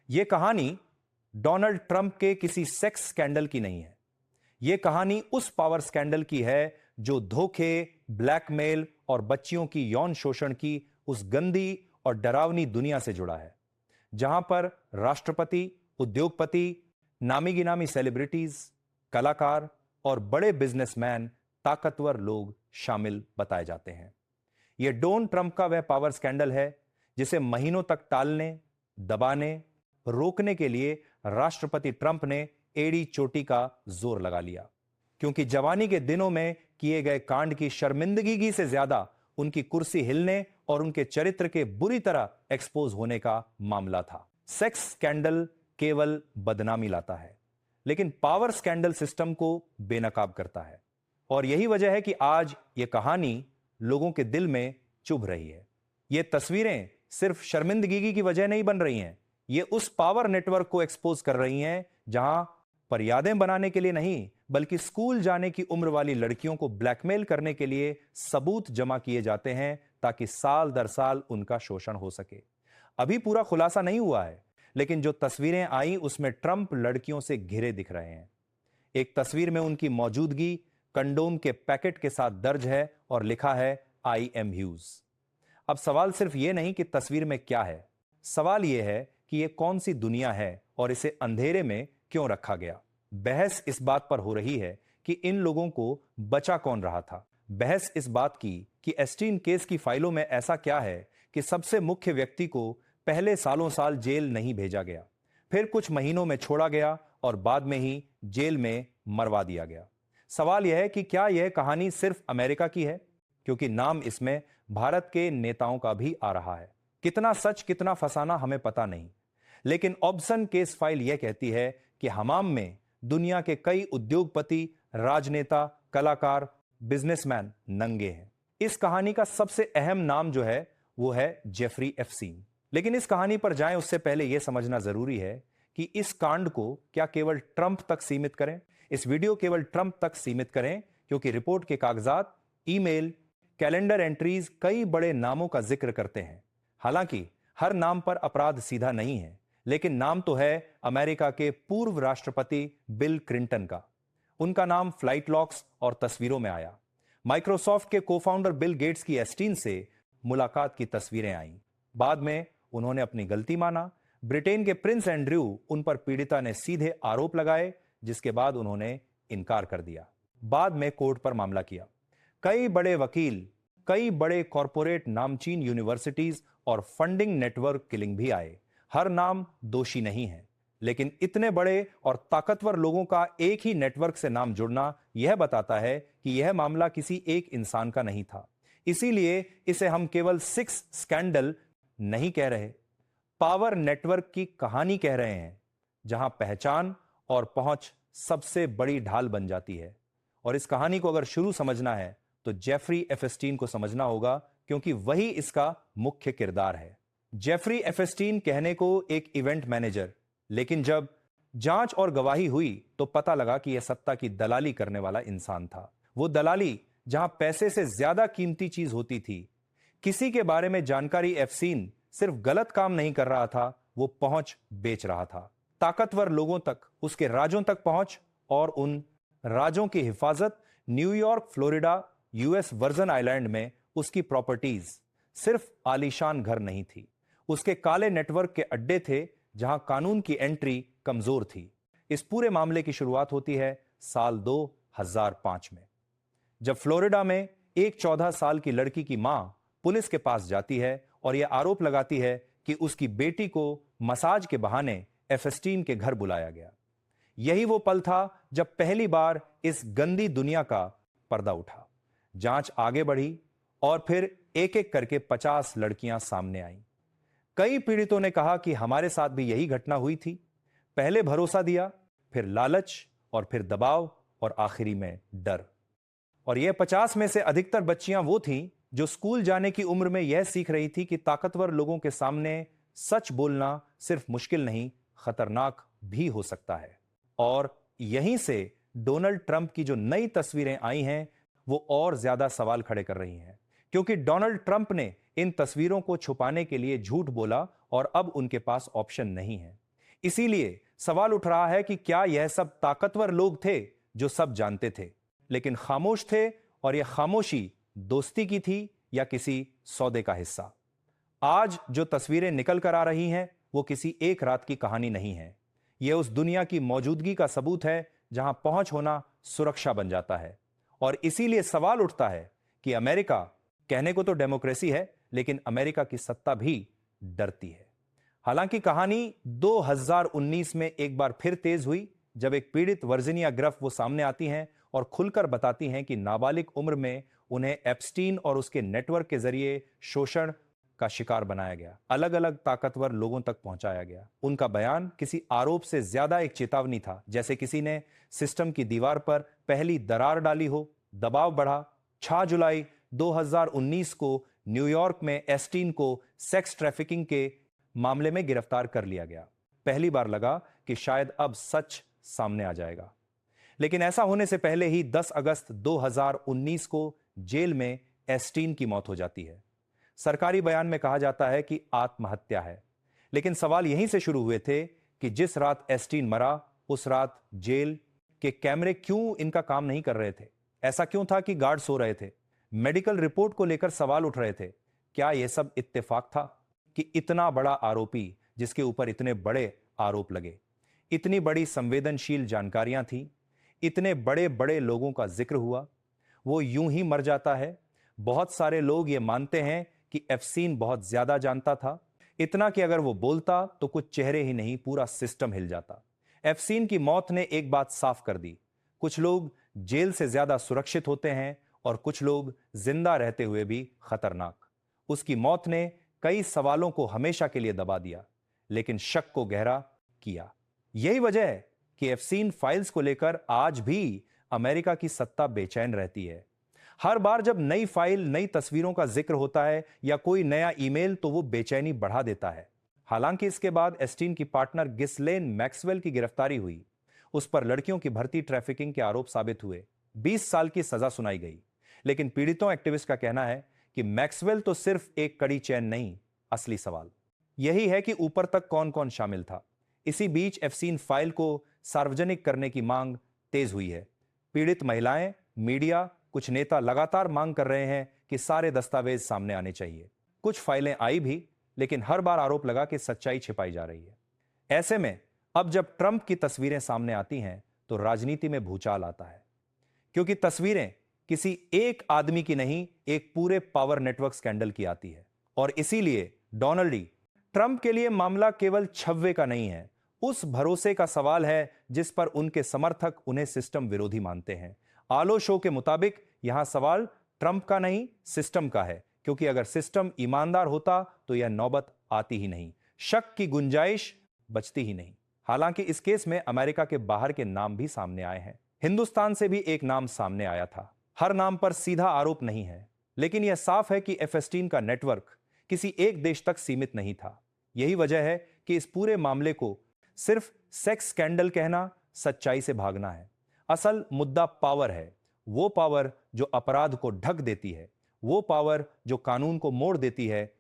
यह कहानी Donald Trump के किसी सेक्स स्कैंडल की नहीं है। यह कहानी उस पावर स्कैंडल की है जो धोखे, ब्लैकमेल और बच्चियों की यौन शोषण की उस गंदी और डरावनी दुनिया से जुड़ा है, जहां पर राष्ट्रपति, उद्योगपति, नामी गिनामी सेलिब्रिटीज, कलाकार और बड़े बिजनेसमैन, ताकतवर लोग शामिल बताए जाते हैं। यह डोन ट्रंप का वह पावर स्कैंडल है जिसे महीनों तक टालने, दबाने, रोकने के लिए राष्ट्रपति ट्रंप ने एड़ी चोटी का जोर लगा लिया, क्योंकि जवानी के दिनों में किए गए कांड की शर्मिंदगी से ज्यादा उनकी कुर्सी हिलने और उनके चरित्र के बुरी तरह एक्सपोज होने का मामला था। सेक्स स्कैंडल केवल बदनामी लाता है, लेकिन पावर स्कैंडल सिस्टम को बेनकाब करता है। और यही वजह है कि आज यह कहानी लोगों के दिल में चुभ रही है। ये तस्वीरें सिर्फ शर्मिंदगी की वजह नहीं बन रही हैं, ये उस पावर नेटवर्क को एक्सपोज कर रही हैं जहां पर यादें बनाने के लिए नहीं, बल्कि स्कूल जाने की उम्र वाली लड़कियों को ब्लैकमेल करने के लिए सबूत जमा किए जाते हैं ताकि साल दर साल उनका शोषण हो सके। अभी पूरा खुलासा नहीं हुआ है, लेकिन जो तस्वीरें आई उसमें ट्रंप लड़कियों से घिरे दिख रहे हैं। एक तस्वीर में उनकी मौजूदगी कंडोम के पैकेट के साथ दर्ज है और लिखा है आई एम ह्यूज। अब सवाल सिर्फ यह नहीं कि तस्वीर में क्या है, सवाल यह है कि यह कौन सी दुनिया है और इसे अंधेरे में क्यों रखा गया। बहस इस बात पर हो रही है कि इन लोगों को बचा कौन रहा था। बहस इस बात की कि एस्टीन केस की फाइलों में ऐसा क्या है कि सबसे मुख्य व्यक्ति को पहले सालों साल जेल नहीं भेजा गया, फिर कुछ महीनों में छोड़ा गया और बाद में ही जेल में मरवा दिया गया। सवाल यह है कि क्या यह कहानी सिर्फ अमेरिका की है, क्योंकि नाम इसमें भारत के नेताओं का भी आ रहा है। कितना सच कितना फसाना हमें पता नहीं, लेकिन ऑब्सन केस फाइल यह कहती है कि हमाम में दुनिया के कई उद्योगपति, राजनेता, कलाकार, बिजनेसमैन नंगे हैं। इस कहानी का सबसे अहम नाम जो है वो है जेफरी एफस्टीन। लेकिन इस कहानी पर जाएं उससे पहले यह समझना जरूरी है कि इस कांड को क्या केवल ट्रंप तक सीमित करें। इस वीडियो केवल ट्रंप तक सीमित करें, क्योंकि रिपोर्ट के कागजात, ईमेल, कैलेंडर एंट्रीज कई बड़े नामों का जिक्र करते हैं। हालांकि हर नाम पर अपराध सीधा नहीं है, लेकिन नाम तो है अमेरिका के पूर्व राष्ट्रपति बिल क्लिंटन का। उनका नाम फ्लाइट लॉग्स और तस्वीरों में आया। माइक्रोसॉफ्ट के को-फाउंडर बिल गेट्स की एस्टीन से मुलाकात की तस्वीरें आईं। बाद में उन्होंने अपनी गलती माना। ब्रिटेन के प्रिंस एंड्रयू उन पर पीड़िता ने सीधे आरोप लगाए, जिसके बाद उन्होंने इनकार कर दिया। बाद में कोर्ट पर मामला किया। कई बड़े वकील, कई बड़े कॉरपोरेट, नामचीन यूनिवर्सिटीज और फंडिंग नेटवर्क किलिंग भी आए। हर नाम दोषी नहीं है, लेकिन इतने बड़े और ताकतवर लोगों का एक ही नेटवर्क से नाम जुड़ना यह बताता है कि यह मामला किसी एक इंसान का नहीं था। इसीलिए इसे हम केवल सेक्स स्कैंडल नहीं कह रहे, पावर नेटवर्क की कहानी कह रहे हैं, जहां पहचान और पहुंच सबसे बड़ी ढाल बन जाती है। और इस कहानी को अगर शुरू समझना है तो जेफरी एफस्टीन को समझना होगा, क्योंकि वही इसका मुख्य किरदार है। जेफरी एफस्टीन कहने को एक इवेंट मैनेजर, लेकिन जब जांच और गवाही हुई तो पता लगा कि यह सत्ता की दलाली करने वाला इंसान था। वो दलाली जहां पैसे से ज्यादा कीमती चीज होती थी। किसी के बारे में जानकारी एफस्टीन सिर्फ गलत काम नहीं कर रहा था, वो पहुंच बेच रहा था। ताकतवर लोगों तक, उसके राजों तक पहुंच, और उन राजों की हिफाजत। New York, Florida, US version island में उसकी प्रॉपर्टीज सिर्फ आलीशान घर नहीं थी, उसके काले नेटवर्क के अड्डे थे जहां कानून की एंट्री कमजोर थी। इस पूरे मामले की शुरुआत होती है साल 2005 में, जब फ्लोरिडा में एक 14 साल की लड़की की मां पुलिस के पास जाती है और यह आरोप लगाती है कि उसकी बेटी को मसाज के बहाने एफस्टीन के घर बुलाया गया। यही वो पल था जब पहली बार इस गंदी दुनिया का पर्दा उठा। जांच आगे बढ़ी और फिर एक एक करके 50 लड़कियां सामने आईं। कई पीड़ितों ने कहा कि हमारे साथ भी यही घटना हुई थी। पहले भरोसा दिया, फिर लालच, और फिर दबाव, और आखिरी में डर। और यह 50 में से अधिकतर बच्चियां वो थीं जो स्कूल जाने की उम्र में यह सीख रही थी कि ताकतवर लोगों के सामने सच बोलना सिर्फ मुश्किल नहीं, खतरनाक भी हो सकता है। और यहीं से डोनाल्ड ट्रंप की जो नई तस्वीरें आई हैं वो और ज्यादा सवाल खड़े कर रही हैं, क्योंकि डोनाल्ड ट्रंप ने इन तस्वीरों को छुपाने के लिए झूठ बोला और अब उनके पास ऑप्शन नहीं है। इसीलिए सवाल उठ रहा है कि क्या यह सब ताकतवर लोग थे जो सब जानते थे लेकिन खामोश थे, और यह खामोशी दोस्ती की थी या किसी सौदे का हिस्सा। आज जो तस्वीरें निकल कर आ रही हैं वो किसी एक रात की कहानी नहीं है। यह उस दुनिया की मौजूदगी का सबूत है जहां पहुंच होना सुरक्षा बन जाता है। और इसीलिए सवाल उठता है कि अमेरिका, कहने को तो डेमोक्रेसी है, लेकिन अमेरिका की सत्ता भी डरती है। हालांकि कहानी 2019 में एक बार फिर तेज हुई जब एक पीड़ित वर्जीनिया ग्रफ वो सामने आती हैं और खुलकर बताती हैं कि नाबालिग उम्र में उन्हें एप्स्टीन और उसके नेटवर्क के जरिए शोषण का शिकार बनाया गया, अलग अलग ताकतवर लोगों तक पहुंचाया गया। उनका बयान किसी आरोप से ज्यादा एक चेतावनी था, जैसे किसी ने सिस्टम की दीवार पर पहली दरार डाली हो। दबाव बढ़ा। 6 जुलाई 2019 को न्यूयॉर्क में एस्टीन को सेक्स ट्रैफिकिंग के मामले में गिरफ्तार कर लिया गया। पहली बार लगा कि शायद अब सच सामने आ जाएगा, लेकिन ऐसा होने से पहले ही 10 अगस्त 2019 को जेल में एस्टीन की मौत हो जाती है। सरकारी बयान में कहा जाता है कि आत्महत्या है, लेकिन सवाल यहीं से शुरू हुए थे कि जिस रात एस्टीन मरा उस रात जेल के कैमरे क्यों इनका काम नहीं कर रहे थे? ऐसा क्यों था कि गार्ड सो रहे थे? मेडिकल रिपोर्ट को लेकर सवाल उठ रहे थे। क्या यह सब इत्तेफाक था कि इतना बड़ा आरोपी जिसके ऊपर इतने बड़े आरोप लगे, इतनी बड़ी संवेदनशील जानकारियां थी, इतने बड़े बड़े लोगों का जिक्र हुआ, वो यूं ही मर जाता है? बहुत सारे लोग ये मानते हैं कि एप्स्टीन बहुत ज्यादा जानता था, इतना कि अगर वो बोलता तो कुछ चेहरे ही नहीं पूरा सिस्टम हिल जाता। एप्स्टीन की मौत ने एक बात साफ कर दी, कुछ लोग जेल से ज्यादा सुरक्षित होते हैं और कुछ लोग जिंदा रहते हुए भी खतरनाक। उसकी मौत ने कई सवालों को हमेशा के लिए दबा दिया, लेकिन शक को गहरा किया। यही वजह है कि एप्स्टीन फाइल्स को लेकर आज भी अमेरिका की सत्ता बेचैन रहती है। हर बार जब नई फाइल, नई तस्वीरों का जिक्र होता है या कोई नया ईमेल, तो वो बेचैनी बढ़ा देता है। हालांकि इसके बाद एस्टीन की पार्टनर गिसलेन मैक्सवेल की गिरफ्तारी हुई। उस पर लड़कियों की भर्ती ट्रैफिकिंग के आरोप साबित हुए। 20 साल की सजा सुनाई गई। लेकिन पीड़ितों एक्टिविस्ट का कहना है कि मैक्सवेल तो सिर्फ एक कड़ी चेन नहीं, असली सवाल यही है कि ऊपर तक कौन कौन शामिल था। इसी बीच एप्स्टीन फाइल को सार्वजनिक करने की मांग तेज हुई है। पीड़ित महिलाएं, मीडिया, कुछ नेता लगातार मांग कर रहे हैं कि सारे दस्तावेज सामने आने चाहिए। कुछ फाइलें आई भी, लेकिन हर बार आरोप लगा कि सच्चाई छिपाई जा रही है। ऐसे में अब जब ट्रंप की तस्वीरें सामने आती हैं तो राजनीति में भूचाल आता है, क्योंकि तस्वीरें किसी एक आदमी की नहीं, एक पूरे पावर नेटवर्क स्कैंडल की आती है। और इसीलिए डोनाल्ड ट्रंप के लिए मामला केवल छव्वे का नहीं है, उस भरोसे का सवाल है जिस पर उनके समर्थक उन्हें सिस्टम विरोधी मानते हैं। आलो शो के मुताबिक यहां सवाल ट्रंप का नहीं, सिस्टम का है, क्योंकि अगर सिस्टम ईमानदार होता तो यह नौबत आती ही नहीं, शक की गुंजाइश बचती ही नहीं। हालांकि इस केस में अमेरिका के बाहर के नाम भी सामने आए हैं। हिंदुस्तान से भी एक नाम सामने आया था। हर नाम पर सीधा आरोप नहीं है, लेकिन यह साफ है कि एप्स्टीन का नेटवर्क किसी एक देश तक सीमित नहीं था। यही वजह है कि इस पूरे मामले को सिर्फ सेक्स स्कैंडल कहना सच्चाई से भागना है। असल मुद्दा पावर है, वो पावर जो अपराध को ढक देती है, वो पावर जो कानून को मोड़ देती है